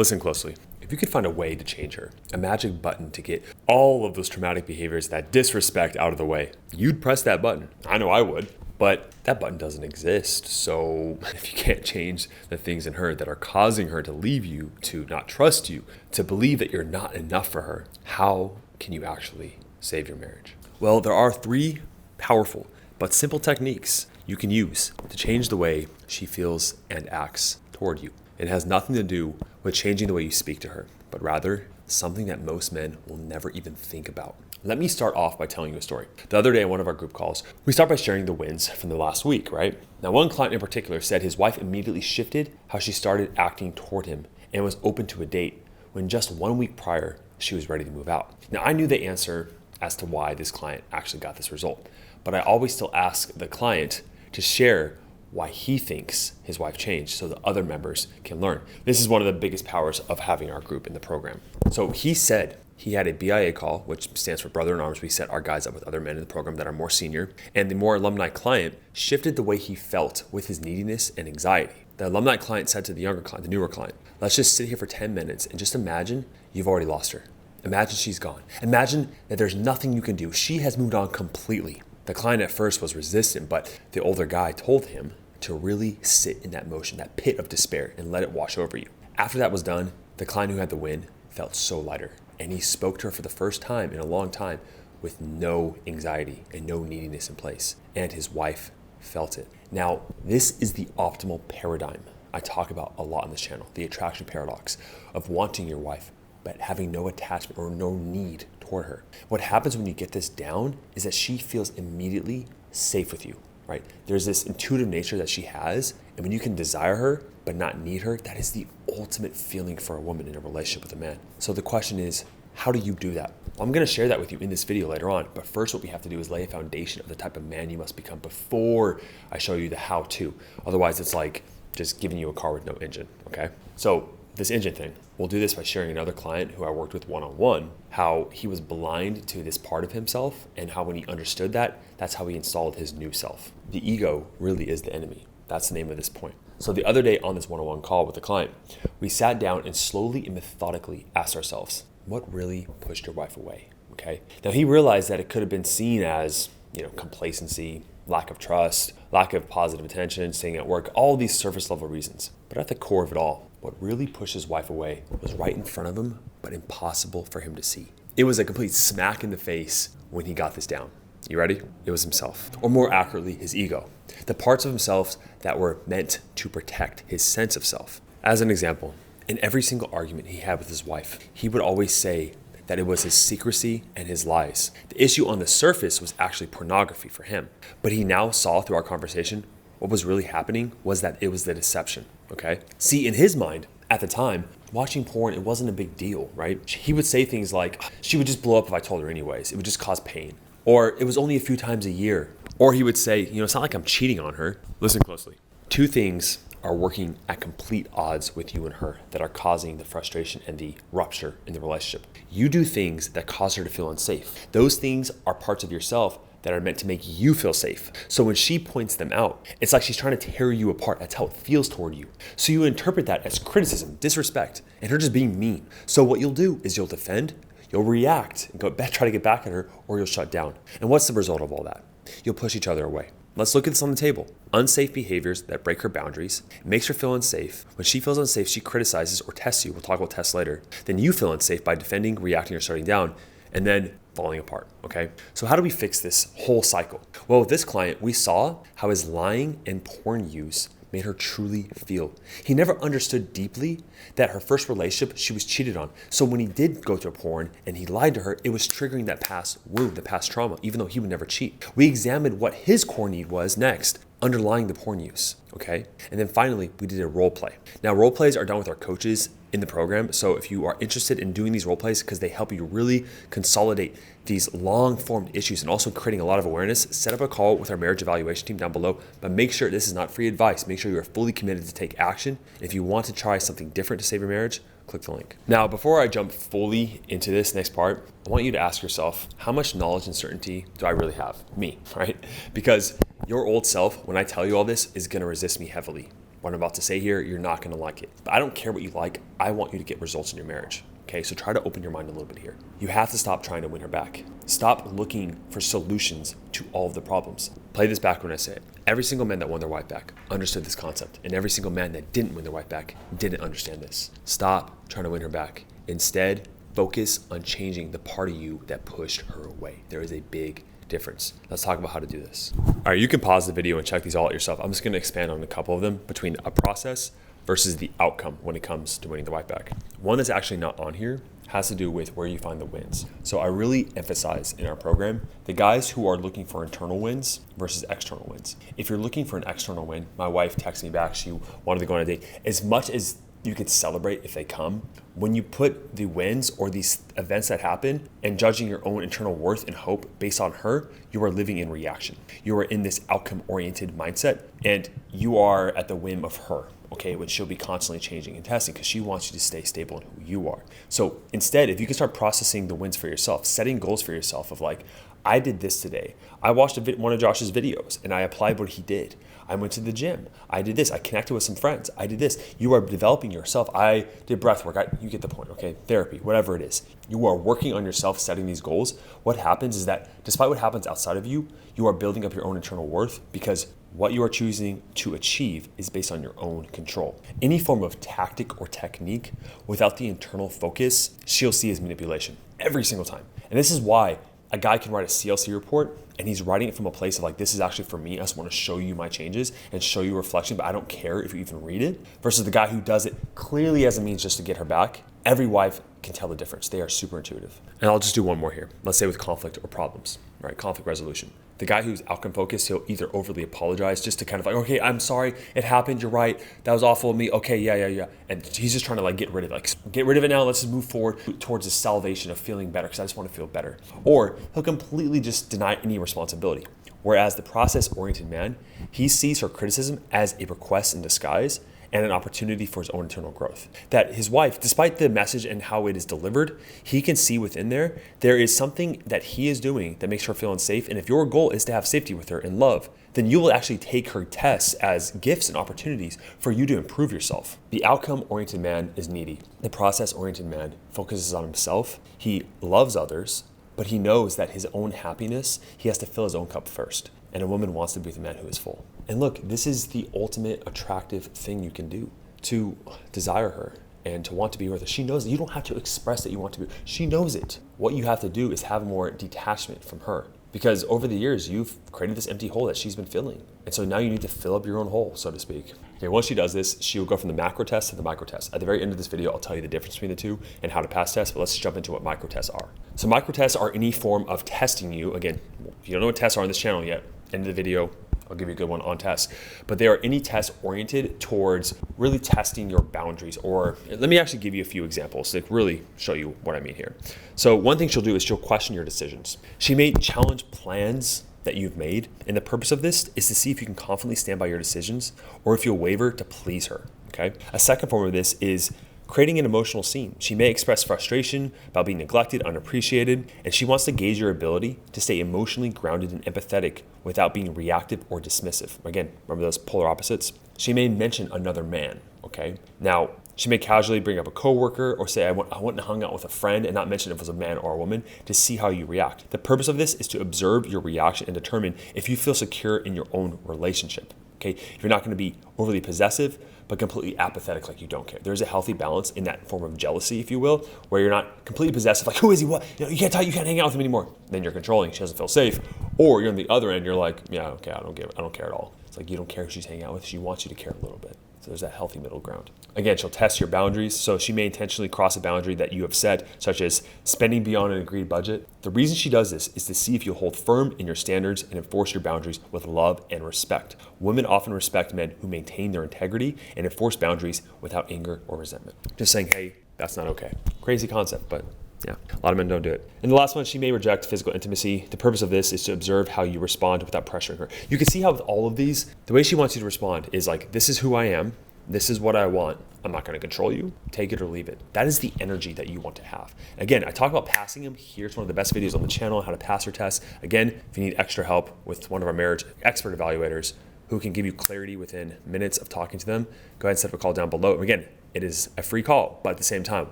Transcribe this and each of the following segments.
Listen closely. If you could find a way to change her, a magic button to get all of those traumatic behaviors, that disrespect out of the way, you'd press that button. I know I would. But that button doesn't exist. So if you can't change the things in her that are causing her to leave you, to not trust you, to believe that you're not enough for her, how can you actually save your marriage? Well, there are 3 powerful but simple techniques you can use to change the way she feels and acts toward you. It has nothing to do with changing the way you speak to her, but rather something that most men will never even think about. Let me start off by telling you a story. The other day in one of our group calls, we start by sharing the wins from the last week, right? Now, one client in particular said his wife immediately shifted how she started acting toward him and was open to a date when just 1 week prior, she was ready to move out. Now, I knew the answer as to why this client actually got this result, but I always still ask the client to share why he thinks his wife changed so the other members can learn. This is one of the biggest powers of having our group in the program. So he said he had a BIA call, which stands for Brother in Arms. We set our guys up with other men in the program that are more senior. And the more alumni client shifted the way he felt with his neediness and anxiety. The alumni client said to the younger client, the newer client, let's just sit here for 10 minutes and just imagine you've already lost her. Imagine she's gone. Imagine that there's nothing you can do. She has moved on completely. The client at first was resistant, but the older guy told him to really sit in that motion, that pit of despair, and let it wash over you. After that was done, the client who had the win felt so lighter. And he spoke to her for the first time in a long time with no anxiety and no neediness in place. And his wife felt it. Now, this is the optimal paradigm I talk about a lot on this channel, the attraction paradox of wanting your wife, but having no attachment or no need toward her. What happens when you get this down is that she feels immediately safe with you, right? There's this intuitive nature that she has, and when you can desire her but not need her, that is the ultimate feeling for a woman in a relationship with a man. So the question is, how do you do that? Well, I'm going to share that with you in this video later on, but first what we have to do is lay a foundation of the type of man you must become before I show you the how-to. Otherwise, it's like just giving you a car with no engine, okay? So this engine thing, we'll do this by sharing another client who I worked with one-on-one, how he was blind to this part of himself and how when he understood that, that's how he installed his new self. The ego really is the enemy. That's the name of this point. So the other day on this one-on-one call with the client, we sat down and slowly and methodically asked ourselves, what really pushed your wife away? Okay. Now he realized that it could have been seen as, complacency, lack of trust, lack of positive attention, staying at work, all these surface level reasons. But at the core of it all, what really pushed his wife away was right in front of him, but impossible for him to see. It was a complete smack in the face when he got this down. You ready? It was himself, or more accurately, his ego. The parts of himself that were meant to protect his sense of self. As an example, in every single argument he had with his wife, he would always say that it was his secrecy and his lies. The issue on the surface was actually pornography for him. But he now saw through our conversation what was really happening was that it was the deception, okay? See, in his mind, at the time, watching porn, it wasn't a big deal, right? He would say things like, she would just blow up if I told her anyways. It would just cause pain. Or it was only a few times a year. Or he would say, it's not like I'm cheating on her. Listen closely. 2 things are working at complete odds with you and her that are causing the frustration and the rupture in the relationship. You do things that cause her to feel unsafe. Those things are parts of yourself that are meant to make you feel safe. So when she points them out, it's like she's trying to tear you apart. That's how it feels toward you. So you interpret that as criticism, disrespect, and her just being mean. So what you'll do is you'll defend, you'll react, and try to get back at her, or you'll shut down. And what's the result of all that? You'll push each other away. Let's look at this on the table. Unsafe behaviors that break her boundaries, makes her feel unsafe. When she feels unsafe, she criticizes or tests you. We'll talk about tests later. Then you feel unsafe by defending, reacting, or shutting down, and then falling apart, okay? So how do we fix this whole cycle? Well, with this client, we saw how his lying and porn use made her truly feel. He never understood deeply that her first relationship, she was cheated on. So when he did go to porn and he lied to her, it was triggering that past wound, the past trauma, even though he would never cheat. We examined what his core need was next, underlying the porn use, okay? And then finally, we did a role play. Now, role plays are done with our coaches in the program. So if you are interested in doing these role plays because they help you really consolidate these long-formed issues and also creating a lot of awareness, set up a call with our marriage evaluation team down below. But make sure this is not free advice. Make sure you are fully committed to take action. If you want to try something different to save your marriage, click the link. Now, before I jump fully into this next part, I want you to ask yourself, how much knowledge and certainty do I really have? Me, right? Because your old self, when I tell you all this, is going to resist me heavily. what I'm about to say here, you're not gonna like it. But I don't care what you like. I want you to get results in your marriage. Okay, so try to open your mind a little bit here. You have to stop trying to win her back. Stop looking for solutions to all of the problems. Play this back when I say it. Every single man that won their wife back understood this concept, and every single man that didn't win their wife back didn't understand this. Stop trying to win her back. Instead, focus on changing the part of you that pushed her away. There is a big difference. Let's talk about how to do this. All right, you can pause the video and check these all out yourself. I'm just going to expand on a couple of them between a process versus the outcome when it comes to winning the wife back. One that's actually not on here has to do with where you find the wins. So I really emphasize in our program the guys who are looking for internal wins versus external wins. If you're looking for an external win, my wife texted me back, she wanted to go on a date. As much as you could celebrate if they come, when you put the wins or these events that happen and judging your own internal worth and hope based on her, you are living in reaction. You are in this outcome-oriented mindset, and you are at the whim of her, okay, which she'll be constantly changing and testing because she wants you to stay stable in who you are. So instead, if you can start processing the wins for yourself, setting goals for yourself of like, I did this today. I watched one of Josh's videos and I applied what he did. I went to the gym. I did this. I connected with some friends. I did this. You are developing yourself. I did breath work. You get the point, okay? Therapy, whatever it is. You are working on yourself, setting these goals. What happens is that despite what happens outside of you, you are building up your own internal worth because what you are choosing to achieve is based on your own control. Any form of tactic or technique without the internal focus, she'll see as manipulation every single time. And this is why a guy can write a CLC report and he's writing it from a place of like, this is actually for me. I just want to show you my changes and show you reflection, but I don't care if you even read it. Versus the guy who does it clearly as a means just to get her back. Every wife can tell the difference. They are super intuitive. And I'll just do one more here. Let's say with conflict or problems, right? Conflict resolution. The guy who's outcome focused, he'll either overly apologize just to kind of like, okay, I'm sorry, it happened, you're right, that was awful of me, okay, yeah. And he's just trying to like get rid of it, like get rid of it now, let's just move forward towards the salvation of feeling better because I just want to feel better. Or he'll completely just deny any responsibility. Whereas the process-oriented man, he sees her criticism as a request in disguise and an opportunity for his own internal growth. That his wife, despite the message and how it is delivered, he can see within there is something that he is doing that makes her feel unsafe. And if your goal is to have safety with her and love, then you will actually take her tests as gifts and opportunities for you to improve yourself. The outcome-oriented man is needy. The process-oriented man focuses on himself. He loves others, but he knows that his own happiness, he has to fill his own cup first. And a woman wants to be with a man who is full. And look, this is the ultimate attractive thing you can do, to desire her and to want to be with her. She knows it. You don't have to express that you want to be. She knows it. What you have to do is have more detachment from her. Because over the years, you've created this empty hole that she's been filling. And so now you need to fill up your own hole, so to speak. Okay, once she does this, she will go from the macro test to the micro test. At the very end of this video, I'll tell you the difference between the two and how to pass tests, but let's jump into what micro tests are. So micro tests are any form of testing you. Again, if you don't know what tests are on this channel yet, end of the video, I'll give you a good one on tests. But they are any tests oriented towards really testing your boundaries. Or let me actually give you a few examples to really show you what I mean here. So one thing she'll do is she'll question your decisions. She may challenge plans that you've made. And the purpose of this is to see if you can confidently stand by your decisions or if you'll waver to please her, okay? A second form of this is creating an emotional scene. She may express frustration about being neglected, unappreciated, and she wants to gauge your ability to stay emotionally grounded and empathetic without being reactive or dismissive. Again, remember those polar opposites? She may mention another man, okay? Now, she may casually bring up a coworker or say, I went and hung out with a friend and not mention if it was a man or a woman to see how you react. The purpose of this is to observe your reaction and determine if you feel secure in your own relationship, okay? You're not gonna be overly possessive, but completely apathetic, like you don't care. There's a healthy balance in that form of jealousy, if you will, where you're not completely possessive, like, who is he, what? You can't talk, you can't hang out with him anymore. Then you're controlling, she doesn't feel safe. Or you're on the other end, you're like, yeah, okay, I don't care at all. It's like you don't care who she's hanging out with, she wants you to care a little bit. So there's that healthy middle ground. Again, she'll test your boundaries. So she may intentionally cross a boundary that you have set, such as spending beyond an agreed budget. The reason she does this is to see if you'll hold firm in your standards and enforce your boundaries with love and respect. Women often respect men who maintain their integrity and enforce boundaries without anger or resentment. Just saying, hey, that's not okay. Crazy concept, but yeah, a lot of men don't do it. And the last one, she may reject physical intimacy. The purpose of this is to observe how you respond without pressuring her. You can see how with all of these, the way she wants you to respond is like, this is who I am. This is what I want. I'm not going to control you. Take it or leave it. That is the energy that you want to have. Again, I talk about passing them. Here's one of the best videos on the channel, how to pass her test. Again, if you need extra help with one of our marriage expert evaluators, who can give you clarity within minutes of talking to them, go ahead and set up a call down below. And again, it is a free call, but at the same time,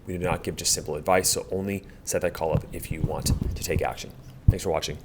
we do not give just simple advice. So only set that call up if you want to take action. Thanks for watching.